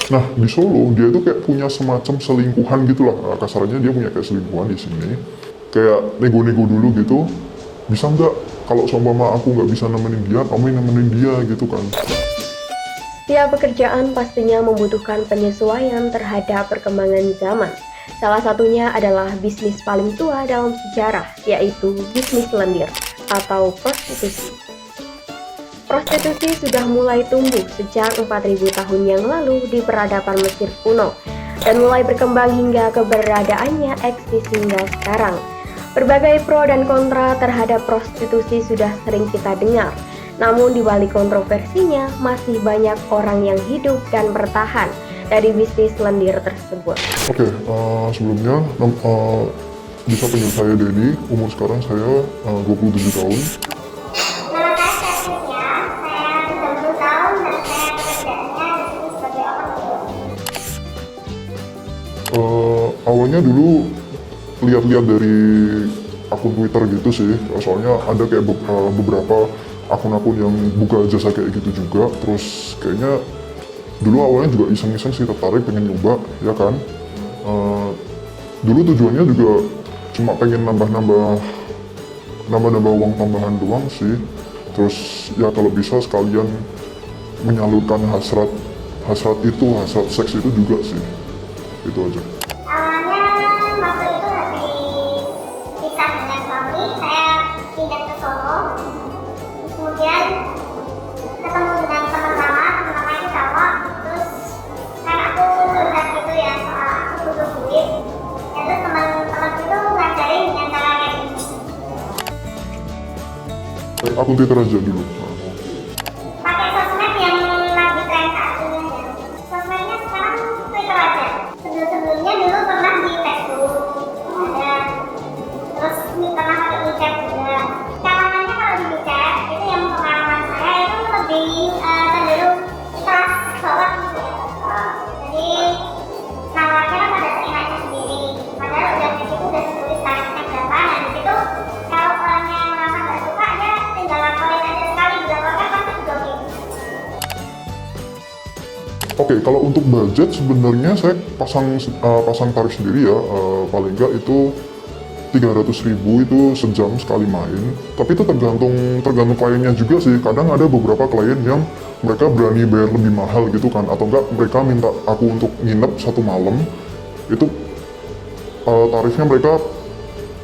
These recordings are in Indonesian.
Nah di Solo dia itu kayak punya semacam selingkuhan gitulah, kasarnya dia punya kayak selingkuhan di sini, kayak nego-nego dulu gitu, bisa nggak kalau seumpama aku nggak bisa nemenin dia, kamu yang nemenin dia gitu kan. Setiap pekerjaan pastinya membutuhkan penyesuaian terhadap perkembangan zaman. Salah satunya adalah bisnis paling tua dalam sejarah, yaitu bisnis lendir atau prostitusi. Prostitusi sudah mulai tumbuh sejak 4.000 tahun yang lalu di peradaban Mesir kuno dan mulai berkembang hingga keberadaannya eksis hingga sekarang. Berbagai pro dan kontra terhadap prostitusi sudah sering kita dengar. Namun di balik kontroversinya masih banyak orang yang hidup dan bertahan dari bisnis lendir tersebut. Oke, sebelumnya bisa panggil saya Denny, umur sekarang saya 27 tahun. Nama saya Cynthia, saya 30 tahun dan saya pekerjaannya di sini sebagai overseer. Awalnya dulu lihat-lihat dari akun Twitter gitu sih, soalnya ada kayak beberapa akun-akun yang buka jasa kayak gitu juga, terus kayaknya dulu awalnya juga iseng-iseng sih, tertarik pengen nyoba ya kan. Dulu tujuannya juga cuma pengen nambah-nambah uang tambahan doang sih, terus ya kalau bisa sekalian menyalurkan hasrat seks itu juga sih, itu aja. Awalnya waktu itu habis pisah dengan suami, saya pindah ke Solo. Kemudian ketemu dengan teman lama itu cowok. Terus kan aku curhat gitu ya soal aku butuh duit. Ya terus teman-teman itu ngajarin dengan cara kayak gini. Akun Twitter aja dulu. Pakai sosmed yang lagi tren saat ini ya. Sosmednya sekarang Twitter aja. Sebelumnya dulu pernah di Facebook ada. Terus pernah pakai WeChat juga. Caranya kalau di WeChat itu yang pengalaman saya itu lebih cenderung ikhlas sholat gitu ya. Jadi nawarnya kan pada seenaknya sendiri. Padahal udah di situ udah ditulis tarifnya berapa. Nah di situ kalau orangnya yang lama nggak suka dia tinggal laporin aja sekali dilaporkan pasti juga oke. Oke, kalau untuk budget sebenarnya saya pasang tarif sendiri ya, paling nggak itu 300.000 itu sejam sekali main. Tapi itu tergantung kliennya juga sih. Kadang ada beberapa klien yang mereka berani bayar lebih mahal gitu kan, atau enggak mereka minta aku untuk nginep satu malam. Itu tarifnya mereka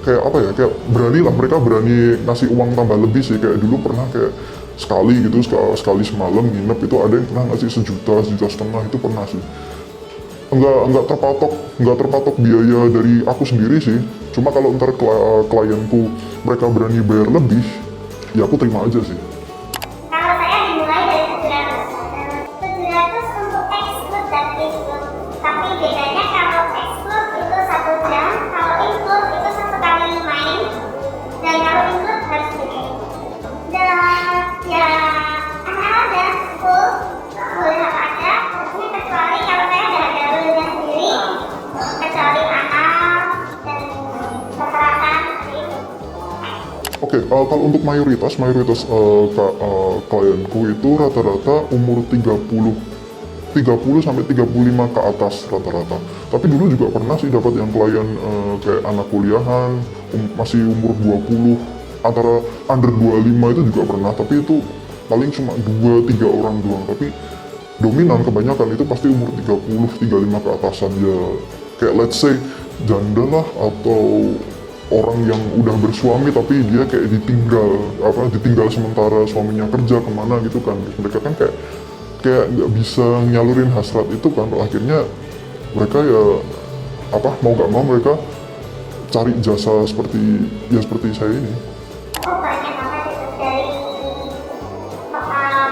kayak apa ya, kayak mereka berani ngasih uang tambah lebih sih. Kayak dulu pernah kayak sekali gitu, sekali semalam nginep itu ada yang pernah ngasih 1,5 juta, itu pernah sih. Enggak terpatok biaya dari aku sendiri sih. Cuma kalau ntar klienku mereka berani bayar lebih, ya aku terima aja sih. Kalau saya dimulai dari 700 untuk exclude dan include. Tapi bedanya kalau exclude itu 1 jam, kalau include itu 1 kali main, dan kalau include harus beli. Dan ya ada full boleh apa aja, maksudnya kecuali kalau saya nggak ada rule-nya sendiri, kecuali anal dan kekerasan seperti itu. Oke, kalau untuk mayoritas klienku itu rata-rata umur 30 sampai 35 ke atas rata-rata. Tapi dulu juga pernah sih dapat yang klien kayak anak kuliahan, masih umur 20, antara under 25 itu juga pernah, tapi itu paling cuma 2-3 orang doang. Tapi dominan kebanyakan itu pasti umur 30-35 ke atasan ya. Kayak let's say janda lah, atau orang yang udah bersuami tapi dia kayak ditinggal sementara suaminya kerja kemana gitu kan. Mereka kan kayak nggak bisa nyalurin hasrat itu kan, akhirnya mereka ya mau nggak mau mereka cari jasa seperti saya ini. Oh banyak banget itu dari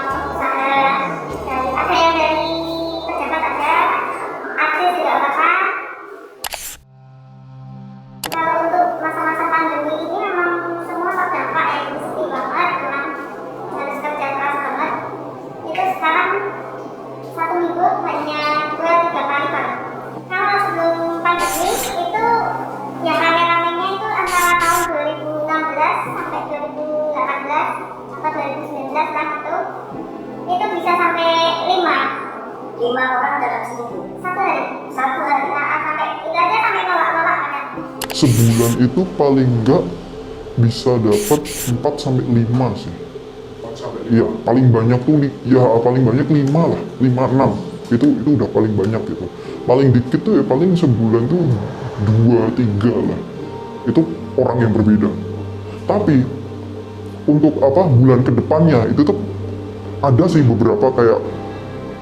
pengusaha, ada yang dari pejabat, ada artis juga apa. Kalau untuk masa-masa pandemi ini memang semua terdampak ya, sedih banget, memang harus kerja keras banget. Itu sekarang 1 minggu hanya 2-3 kali Pak. Kalau sebelum pandemi itu ya rame-ramenya itu antara tahun 2016 sampai 2018 atau 2019 lah itu bisa sampai 5 orang dalam seminggu. satu hari sampai itu aja sampai nolak-nolak kan. Sebulan itu paling enggak bisa dapat 4 sampai 5 sih. Iya, paling banyak tuh ya paling banyak 5 lah, 5 6. Itu udah paling banyak gitu. Paling dikit tuh ya paling sebulan tuh 2 3 lah. Itu orang yang berbeda. Tapi untuk bulan kedepannya itu tuh ada sih beberapa kayak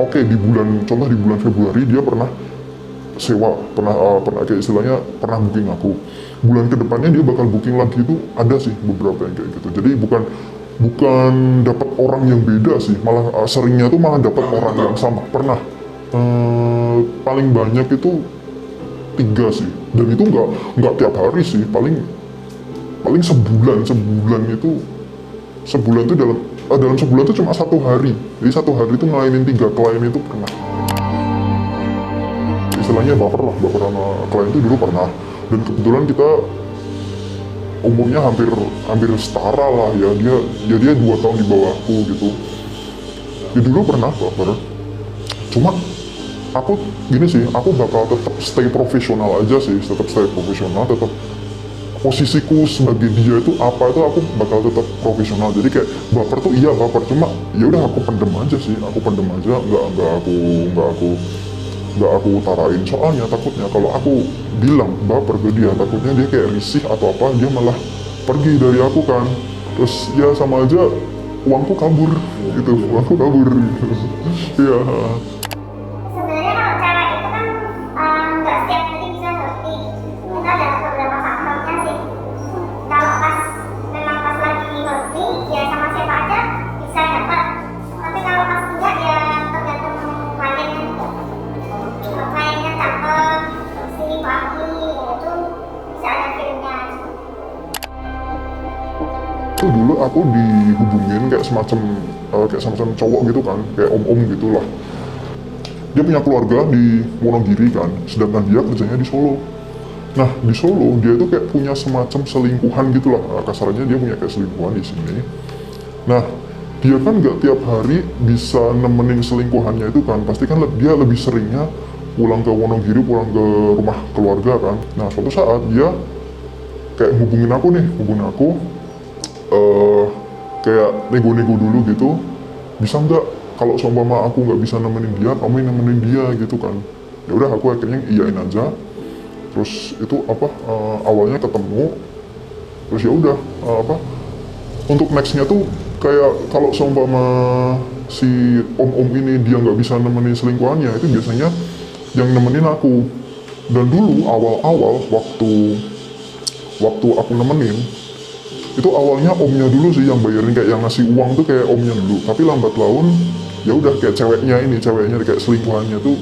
oke, di bulan Februari dia pernah sewa, pernah kayak istilahnya pernah booking aku. Bulan kedepannya dia bakal booking lagi, itu ada sih beberapa yang kayak gitu. Jadi bukan dapat orang yang beda sih, malah seringnya tuh malah dapat orang yang sama. Pernah paling banyak itu 3 sih, dan itu nggak tiap hari sih, paling sebulan itu dalam sebulan itu cuma 1 hari. Jadi 1 hari itu ngelainin 3 klien itu pernah. Istilahnya baper sama klien itu dulu pernah. Dan kebetulan kita umurnya hampir setara lah ya. Dia 2 tahun di bawahku gitu. Dia dulu pernah baper. Cuma aku gini sih, aku bakal tetap stay profesional aja sih, tetap posisiku sebagai dia itu apa, itu aku bakal tetap profesional. Jadi kayak baper tuh iya baper, cuma ya udah aku pendem aja sih, nggak aku utarain. Soalnya takutnya kalau aku bilang baper ke dia, takutnya dia kayak risih atau apa, dia malah pergi dari aku kan. Terus ya sama aja uangku kabur gitu. Iya. Sebenarnya kalau cewek itu kan nggak setiap hari bisa ngerti. Kita ada beberapa faktornya sih. Kalau memang pas lagi ngerti, ya sama siapa aja bisa dapat. Tapi kalau pas enggak ya tergantung kliennya juga. Kalau kliennya cakep, bersih, wangi, itu bisa ada filmnya. Itu dulu aku dihubungin kayak semacam cowok gitu kan, kayak om gitulah. Dia punya keluarga di Wonogiri kan, sedangkan dia kerjanya di Solo. Nah di Solo dia itu kayak punya semacam selingkuhan gitulah, kasarnya dia punya kayak selingkuhan di sini. Nah dia kan nggak tiap hari bisa nemenin selingkuhannya itu kan, pasti kan dia lebih seringnya pulang ke Wonogiri, pulang ke rumah keluarga kan. Nah suatu saat dia kayak hubungin aku, kayak nego-nego dulu gitu, bisa nggak kalau seumpama aku nggak bisa nemenin dia, kamu yang nemenin dia gitu kan. Ya udah aku akhirnya iyain aja. Terus itu awalnya ketemu, terus ya udah untuk nextnya tuh kayak kalau seumpama si om ini dia nggak bisa nemenin selingkuhannya, itu biasanya yang nemenin aku. Dan dulu awal-awal waktu aku nemenin, itu awalnya omnya dulu sih yang bayarin, kayak yang ngasih uang tuh kayak omnya dulu. Tapi lambat laun ya udah kayak ceweknya kayak selingkuhannya tuh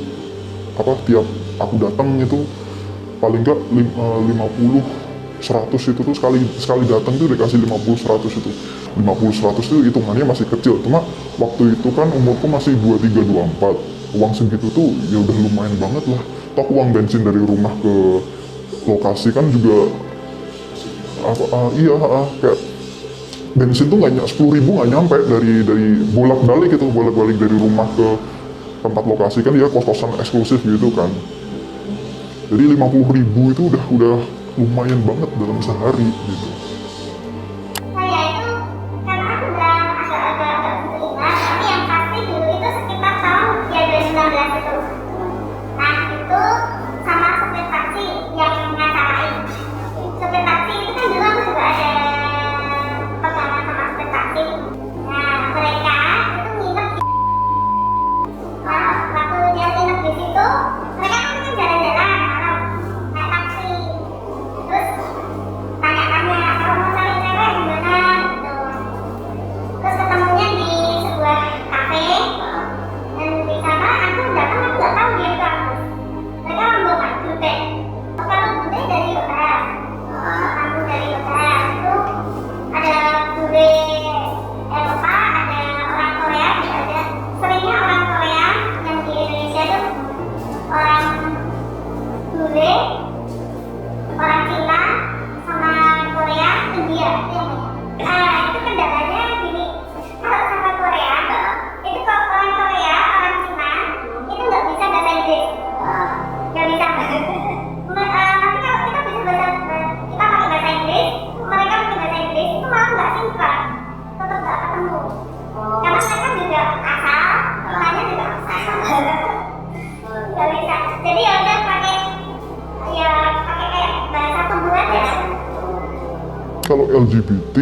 tiap aku datang itu paling nggak 50 100 itu tuh sekali datang tuh dikasih 50 100 itu. 50 100 itu hitungannya masih kecil, cuma waktu itu kan umurku masih 23 24. Uang segitu tuh ya udah lumayan banget lah. Toh uang bensin dari rumah ke lokasi kan juga kayak bensin tuh nggak 10.000 nggak nyampe dari bolak-balik dari rumah ke tempat lokasi kan, dia kos-kosan eksklusif gitu kan. Jadi 50.000 itu udah lumayan banget dalam sehari gitu. Saya itu karena aku udah agak berkelingan, tapi yang pasti dulu itu sekitar tahun ya 2019 itu. Nah itu sama supir taksi yang ngacarain. Supir taksi itu kan dulu aku juga ada pegangan sama supir taksi. Nah mereka itu nginep di waktu dia nginep di situ, mereka kan jalan-jalan malam naik taksi. Terus tanya-tanya kalau mau cari cewek gimana gitu. Terus ketemunya di sebuah kafe, dan di sana aku datang, aku nggak tahu dia itu apa. Mereka rombongan bude. Kalau bude dari Yoga, aku dari Yoga itu ada bude Eropa, ada orang Korea, ada seringnya orang Korea yang di Indonesia itu orang bude, orang Cina sama Korea, India. Itu kendalanya gini, kalau sama Korea itu kalau orang Korea, orang Cina itu nggak bisa bahasa Inggris, nggak suka tetap nggak ketemu. Karena mereka juga asal, kitanya juga asal. Nggak bisa. Jadi ya udah pakai kayak bahasa tubuh aja. Kalau LGBT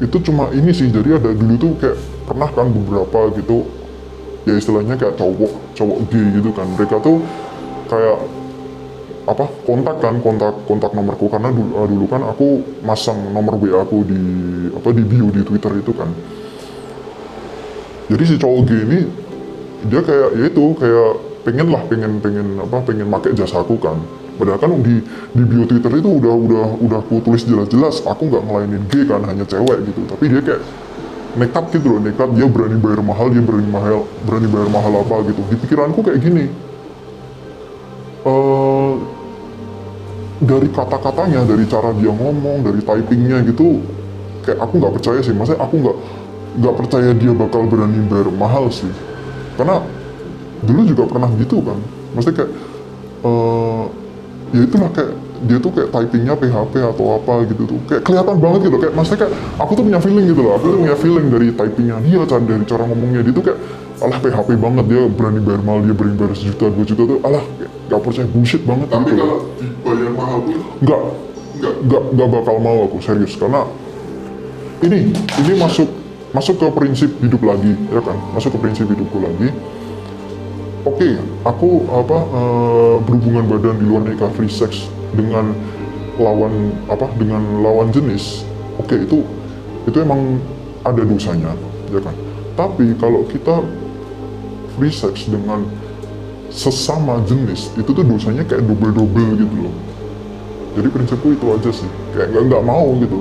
itu cuma ini sih, jadi ada dulu tuh kayak pernah kan beberapa gitu ya istilahnya kayak cowok gay gitu kan, mereka tuh kayak apa kontak nomorku karena dulu kan aku masang nomor WA aku di bio di Twitter itu kan. Jadi si cowok gay ini dia kayak ya itu kayak pengen pakai jasaku kan. Padahal kan di bio Twitter itu udah aku tulis jelas-jelas aku nggak ngelainin gay kan, hanya cewek gitu. Tapi dia kayak nekat gitu loh, dia berani bayar mahal, berani bayar mahal apa gitu. Di pikiranku kayak gini, dari kata-katanya, dari cara dia ngomong, dari typingnya gitu, kayak aku nggak percaya sih. Maksudnya aku nggak percaya dia bakal berani bayar mahal sih. Karena dulu juga pernah gitu kan. Maksudnya kayak ya itulah kayak dia tuh kayak typingnya PHP atau apa gitu tuh kayak kelihatan banget gitu, kayak maksudnya kayak aku tuh punya feeling gitu loh, aku tuh punya feeling dari typingnya dia, dari cara ngomongnya dia tuh kayak alah PHP banget, dia berani bayar mahal, dia berani bayar sejuta 2 juta tuh alah gak percaya, bullshit banget. Tapi gitu kalau loh. dibayar mahal pun Nggak bakal mau aku, serius, karena ini masuk ke prinsip hidup lagi ya kan, masuk ke prinsip hidupku lagi. Oke, aku berhubungan badan di luar nikah, free sex dengan lawan jenis. Oke, itu emang ada dosanya, ya kan. Tapi kalau kita free sex dengan sesama jenis, itu tuh dosanya kayak double gitu loh. Jadi prinsipku itu aja sih, kayak nggak mau gitu.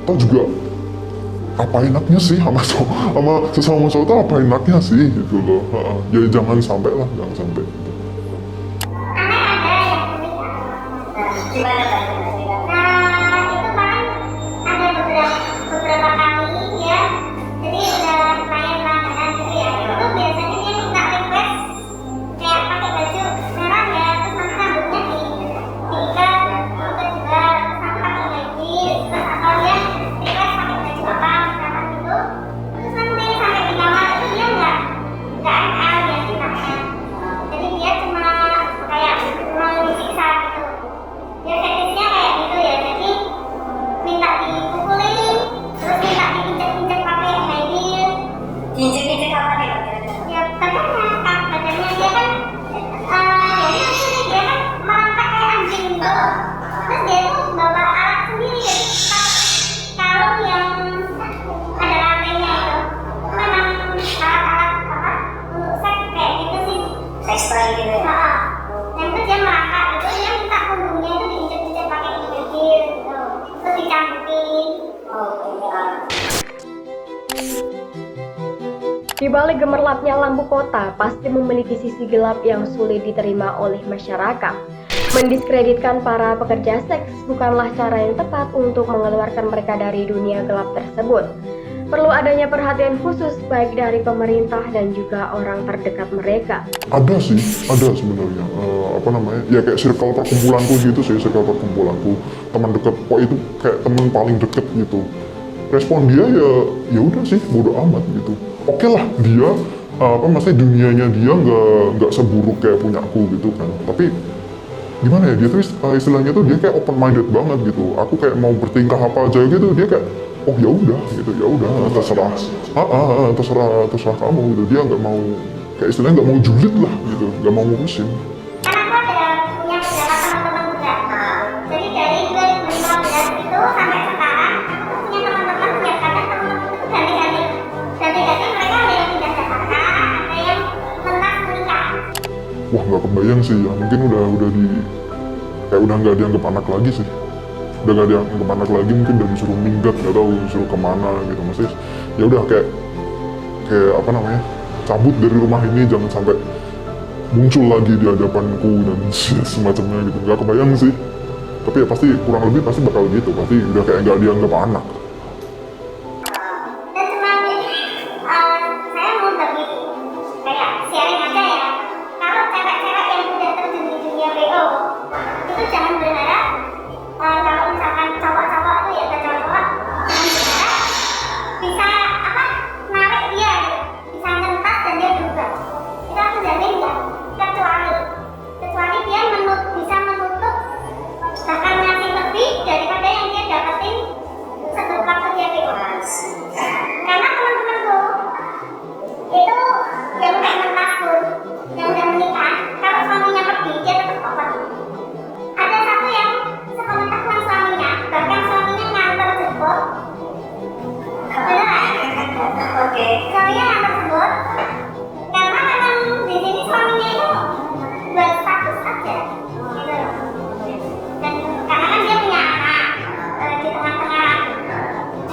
Toh juga apa enaknya sih sama sesama cowok tuh apa enaknya sih gitu loh. Ya jangan sampai lah, jangan sampai gitu. Gimana Pak? Nah, itu paling ada beberapa kali ya. Jadi udah lumayan langganan gitu ya. Itu biasanya dia minta request kayak pakai baju merah ya, terus nanti rambutnya diikat, terus juga terus nanti pakai leggings, terus atau dia request pakai baju apa misalkan gitu. Terus nanti sampai di kamar itu dia nggak ML dia kitanya. Jadi dia cuma kayak mau disiksa gitu. Ya fetishnya kayak gitu ya, jadi minta dipukulin, terus minta diinjek-injek pakai high heel. Diinjek-injek apa nih kira-kira? Ya badannya dia kan jadi maksudnya dia kan merangkak kayak anjing gitu. Terus dia tuh bawa alat sendiri, kalung yang ada rantainya itu. Itu memang alat-alat apa untuk seks kayak gitu sih. Seks toy gitu ya? Dan itu dia merangkak gitu, dia minta punggungnya itu diinjek-injek pakai high heel gitu. Terus dicampukin. Di balik gemerlapnya lampu kota, pasti memiliki sisi gelap yang sulit diterima oleh masyarakat. Mendiskreditkan para pekerja seks bukanlah cara yang tepat untuk mengeluarkan mereka dari dunia gelap tersebut. Perlu adanya perhatian khusus baik dari pemerintah dan juga orang terdekat mereka. Ada sebenarnya, ya kayak circle perkumpulanku gitu sih, circle perkumpulanku, teman dekat, itu kayak teman paling deket gitu. Respon dia ya udah sih, bodo amat gitu. Oke lah, dia maksudnya dunianya dia nggak seburuk kayak punyaku gitu kan. Tapi gimana ya, dia tuh istilahnya tuh dia kayak open minded banget gitu. Aku kayak mau bertingkah apa aja gitu, dia kayak oh ya udah gitu, ya udah terserah kamu gitu. Dia nggak mau, kayak istilahnya nggak mau julid lah gitu, nggak mau ngurusin. Karena aku ada punya beberapa teman-teman juga. Jadi dari 2015 itu sampai sekarang aku punya teman-teman yang kadang teman-teman itu ganti-ganti mereka, ada yang pindah Jakarta, ada yang pernah menikah. Wah, nggak kebayang sih ya, mungkin udah nggak dianggap anak lagi sih, udah nggak dianggap anak lagi, mungkin udah disuruh minggat, nggak tahu disuruh kemana gitu. Maksudnya ya udah kayak cabut dari rumah ini, jangan sampai muncul lagi di hadapanku dan semacamnya gitu. Nggak kebayang sih, tapi ya pasti kurang lebih pasti bakal gitu, pasti udah kayak nggak dianggap anak. Dan cuma saya mau bagi kayak sharing aja ya. Kalau cewek-cewek yang udah terjun di dunia BO itu jangan berharap kalau misalkan cowok-cowok tuh ya cowok jangan berharap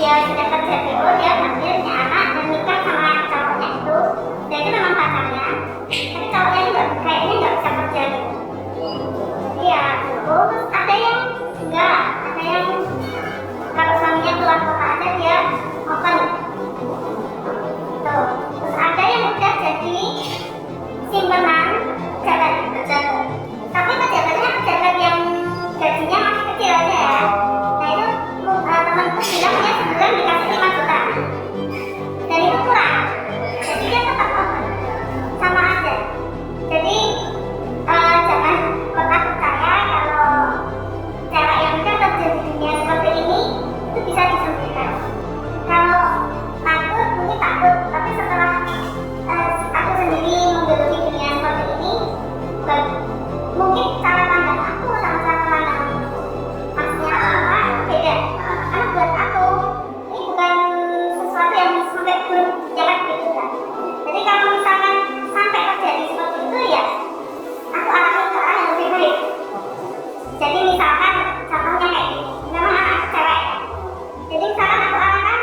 dia sudah kerja BO, dia hamil, punya anak dan nikah sama cowoknya itu, dan itu memang pacarnya, tapi cowoknya itu kayaknya nggak bisa kerja gitu. Iya, terus ada yang enggak, ada yang kalau suaminya keluar kota aja dia open. Tuh, terus ada yang udah jadi simpenan pejabat, tapi pejabatnya pejabat yang gajinya masih kecil aja ya. Nah itu temanku bilang dia sebulan dikasih 5 juta, dan itu kurang, jadi dia tetap open, sama aja. Jadi jangan pernah percaya kalau cewek yang udah terjun di dunia seperti ini itu bisa disembunyikan. Kalau takut, mungkin takut, tapi setelah aku sendiri menggeluti dunia seperti ini, mungkin cara pandang aku sama cara pandang maksudnya apa beda. Karena buat aku ini bukan sesuatu yang sampai buruk jelek gitu kan. Jadi kalau misalkan sampai terjadi seperti itu ya aku arahin ke arah yang lebih baik. Jadi misalkan contohnya kayak gini, memang anak cewek. Jadi misalkan aku arahkan,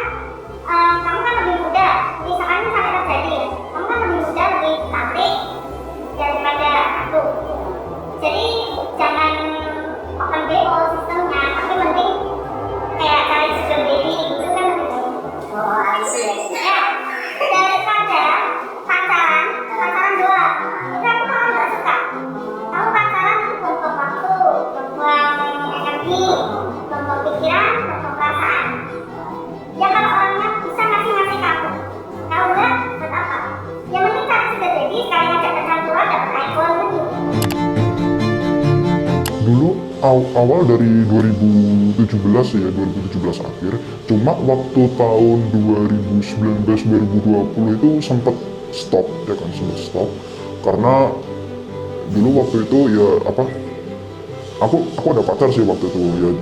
kamu kan lebih muda, misalkan ini sampai terjadi, kamu kan lebih muda, lebih cantik daripada aku. Jadi jangan open BO sistemnya, tapi mending kayak cari sugar baby gitu kan lebih baik. Oh, I see. Ya, daripada pacaran doang, itu aku malah nggak suka. Kamu pacaran itu buang waktu, buang energi, buang pikiran, buang perasaan. Ya kalau orangnya bisa ngasih kamu, kalau enggak, buat apa? Yang penting cari sugar baby, sekali ngajak kecantuan dapat iPhone gitu. Dulu awal dari 2017 ya, 2017 akhir. Cuma waktu tahun 2019-2020 itu sempat stop ya kan, sempat stop karena dulu waktu itu ya apa, aku ada pacar sih waktu itu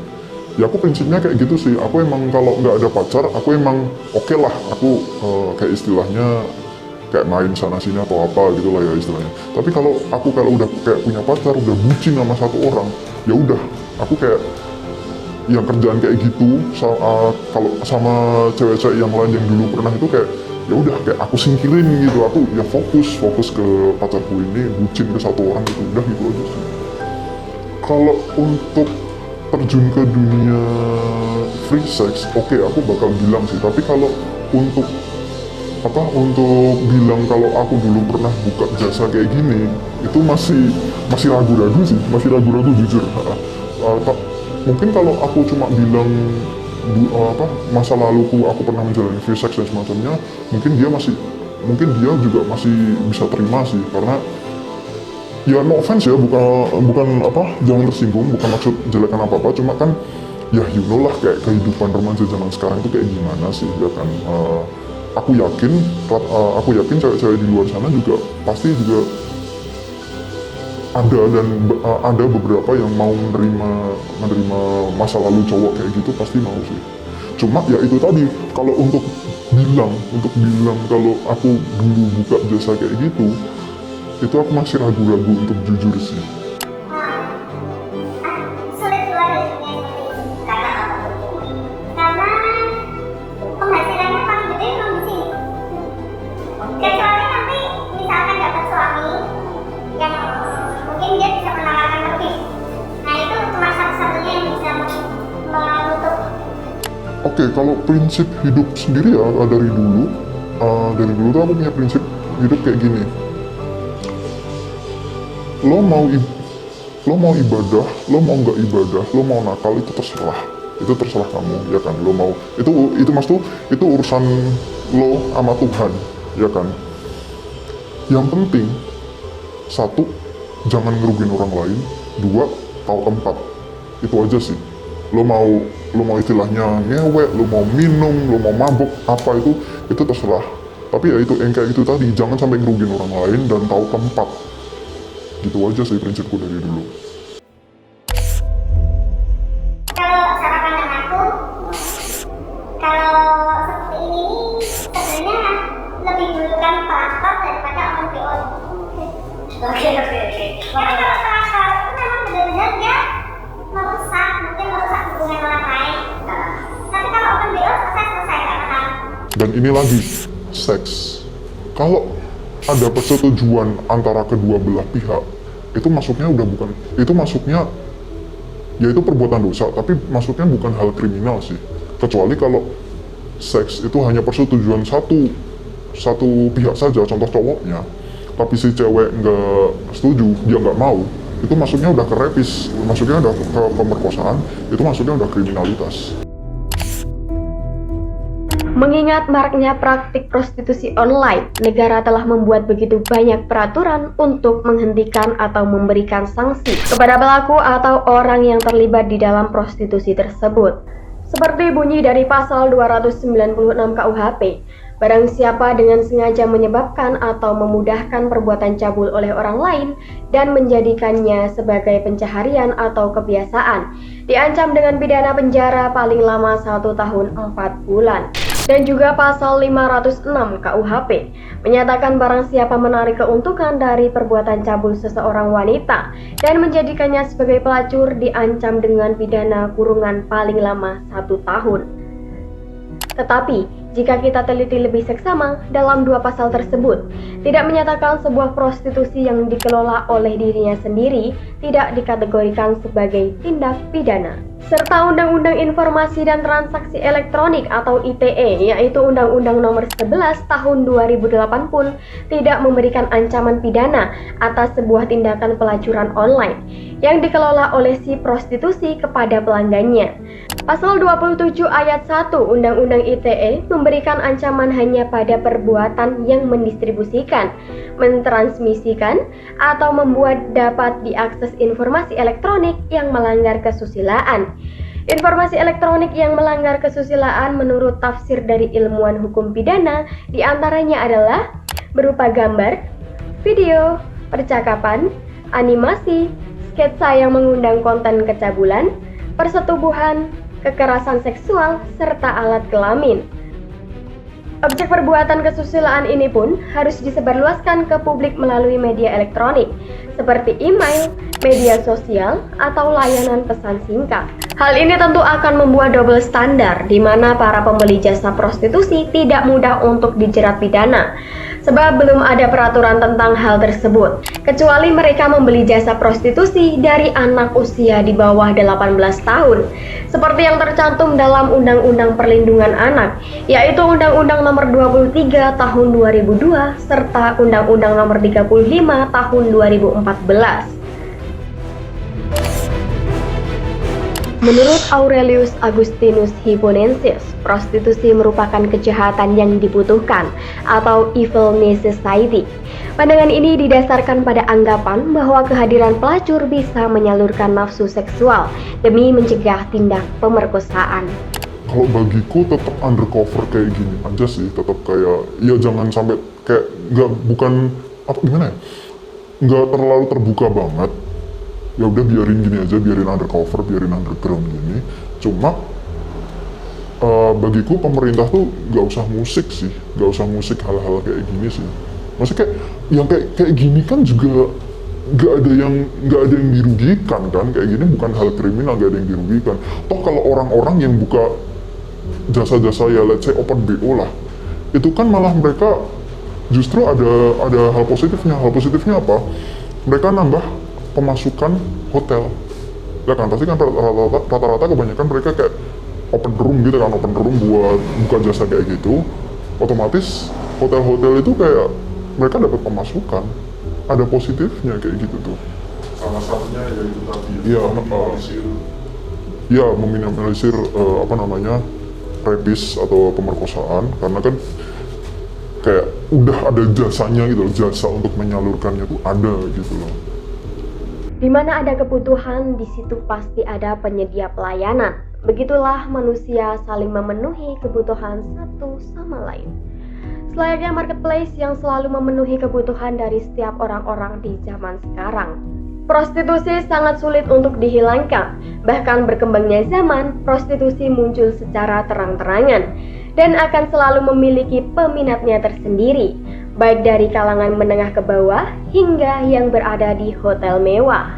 ya aku prinsipnya kayak gitu sih. Aku emang kalau nggak ada pacar aku emang oke lah, aku kayak istilahnya kayak main sana sini atau apa gitu lah ya istilahnya. Tapi kalau udah kayak punya pacar, udah bucin sama satu orang, ya udah aku kayak yang kerjaan kayak gitu kalau sama cewek-cewek yang lain yang dulu pernah itu kayak ya udah kayak aku singkirin gitu. Aku ya fokus ke pacarku ini, bucin ke satu orang gitu, udah gitu aja sih. Kalau untuk terjun ke dunia free sex, oke, aku bakal bilang sih. Tapi kalau untuk bilang kalau aku dulu pernah buka jasa kayak gini, itu masih ragu-ragu sih, masih ragu-ragu jujur. Mungkin kalau aku cuma bilang masa laluku aku pernah menjalani free sex dan semacamnya, mungkin dia juga masih bisa terima sih, karena ya no offense ya, bukan jangan tersinggung, bukan maksud jelekan apa cuma kan ya you know lah kayak kehidupan remaja zaman sekarang itu kayak gimana sih ya kan. Aku yakin cewek-cewek di luar sana juga pasti juga ada beberapa yang mau menerima masa lalu cowok kayak gitu, pasti mau sih. Cuma ya itu tadi, kalau untuk bilang kalau aku dulu buka jasa kayak gitu, itu aku masih ragu-ragu untuk jujur sih. Sulit keluar dari dunia seperti ini. Karena apa? Karena penghasilannya paling gede memang di sini. Kecuali nanti misalkan dapat suami yang mungkin dia bisa menawarkan lebih. Nah itu cuma satu-satunya yang bisa menutup. Oke, kalau prinsip hidup sendiri ya dari dulu tuh aku punya prinsip hidup kayak gini. Lo mau ibadah, lo mau nggak ibadah, lo mau nakal, itu terserah kamu ya kan. Lo mau itu maksud itu urusan lo sama Tuhan ya kan. Yang penting satu, jangan ngerugiin orang lain. Dua, tahu tempat. Itu aja sih. Lo mau istilahnya ngewek, lo mau minum, lo mau mabuk, apa itu terserah. Tapi ya itu yang kayak gitu tadi, jangan sampai ngerugiin orang lain dan tahu tempat. Gitu aja sih prinsipku dari dulu. Kalau cara pandang aku, kalau seperti ini sebenarnya lebih dulukan pelakor daripada open BO. Oke. Karena kalau pelakor itu memang benar-benar dia merusak hubungan orang lain. Tapi kalau open BO selesai Dan ini lagi, seks. Kalau ada persetujuan antara kedua belah pihak, itu masuknya udah bukan, itu masuknya yaitu perbuatan dosa, tapi masuknya bukan hal kriminal sih. Kecuali kalau seks itu hanya persetujuan satu pihak saja, contoh cowoknya, tapi si cewek nggak setuju, dia nggak mau, itu masuknya udah ke rapis, masuknya udah ke pemerkosaan, itu masuknya udah kriminalitas. Mengingat maraknya praktik prostitusi online, negara telah membuat begitu banyak peraturan untuk menghentikan atau memberikan sanksi kepada pelaku atau orang yang terlibat di dalam prostitusi tersebut. Seperti bunyi dari pasal 296 KUHP, barang siapa dengan sengaja menyebabkan atau memudahkan perbuatan cabul oleh orang lain dan menjadikannya sebagai pencaharian atau kebiasaan, diancam dengan pidana penjara paling lama 1 tahun 4 bulan. Dan juga pasal 506 KUHP menyatakan barang siapa menarik keuntungan dari perbuatan cabul seseorang wanita dan menjadikannya sebagai pelacur diancam dengan pidana kurungan paling lama 1 tahun. Tetapi, jika kita teliti lebih seksama dalam dua pasal tersebut, tidak menyatakan sebuah prostitusi yang dikelola oleh dirinya sendiri tidak dikategorikan sebagai tindak pidana. Serta Undang-Undang Informasi dan Transaksi Elektronik atau ITE, yaitu Undang-Undang Nomor 11 Tahun 2008 pun tidak memberikan ancaman pidana atas sebuah tindakan pelacuran online yang dikelola oleh si prostitusi kepada pelanggannya. Pasal 27 ayat 1 Undang-Undang ITE memberikan ancaman hanya pada perbuatan yang mendistribusikan, mentransmisikan, atau membuat dapat diakses informasi elektronik yang melanggar kesusilaan. Informasi elektronik yang melanggar kesusilaan menurut tafsir dari ilmuwan hukum pidana diantaranya adalah berupa gambar, video, percakapan, animasi, sketsa yang mengundang konten kecabulan, persetubuhan, kekerasan seksual, serta alat kelamin. Objek perbuatan kesusilaan ini pun harus disebarluaskan ke publik melalui media elektronik, seperti email, media sosial, atau layanan pesan singkat. Hal ini tentu akan membuat double standar, di mana para pembeli jasa prostitusi tidak mudah untuk dijerat pidana, sebab belum ada peraturan tentang hal tersebut, kecuali mereka membeli jasa prostitusi dari anak usia di bawah 18 tahun, seperti yang tercantum dalam Undang-Undang Perlindungan Anak, yaitu Undang-Undang Nomor 23 Tahun 2002 serta Undang-Undang Nomor 35 Tahun 2014. Menurut Aurelius Augustinus Hipponensis, prostitusi merupakan kejahatan yang dibutuhkan atau evil necessity. Pandangan ini didasarkan pada anggapan bahwa kehadiran pelacur bisa menyalurkan nafsu seksual demi mencegah tindak pemerkosaan. Kalau bagiku tetap undercover kayak gini aja sih, tetap kayak ya jangan sampai kayak bukan apa gimana ya, nggak terlalu terbuka banget. Ya udah biarin gini aja, biarin undercover, biarin underground gini. Cuma bagiku pemerintah tuh nggak usah musik sih, nggak usah musik hal-hal kayak gini sih. Maksudnya kayak yang kayak gini kan juga nggak ada yang dirugikan kan, kayak gini bukan hal kriminal, nggak ada yang dirugikan. Toh kalau orang-orang yang buka jasa-jasa ya let's say open BO lah, itu kan malah mereka justru ada hal positifnya. Hal positifnya apa? Mereka nambah pemasukan hotel, ya kan pasti kan rata-rata kebanyakan mereka kayak open room gitu kan, open room buat buka jasa kayak gitu, otomatis hotel-hotel itu kayak mereka dapat pemasukan, ada positifnya kayak gitu tuh. Salah satunya yaitu tadi meminimalisir rapis atau pemerkosaan, karena kan kayak udah ada jasanya gitu loh, jasa untuk menyalurkannya tuh ada gitu loh. Di mana ada kebutuhan, di situ pasti ada penyedia pelayanan. Begitulah manusia saling memenuhi kebutuhan satu sama lain. Selayaknya marketplace yang selalu memenuhi kebutuhan dari setiap orang-orang di zaman sekarang. Prostitusi sangat sulit untuk dihilangkan. Bahkan berkembangnya zaman, prostitusi muncul secara terang-terangan dan akan selalu memiliki peminatnya tersendiri, baik dari kalangan menengah ke bawah hingga yang berada di hotel mewah.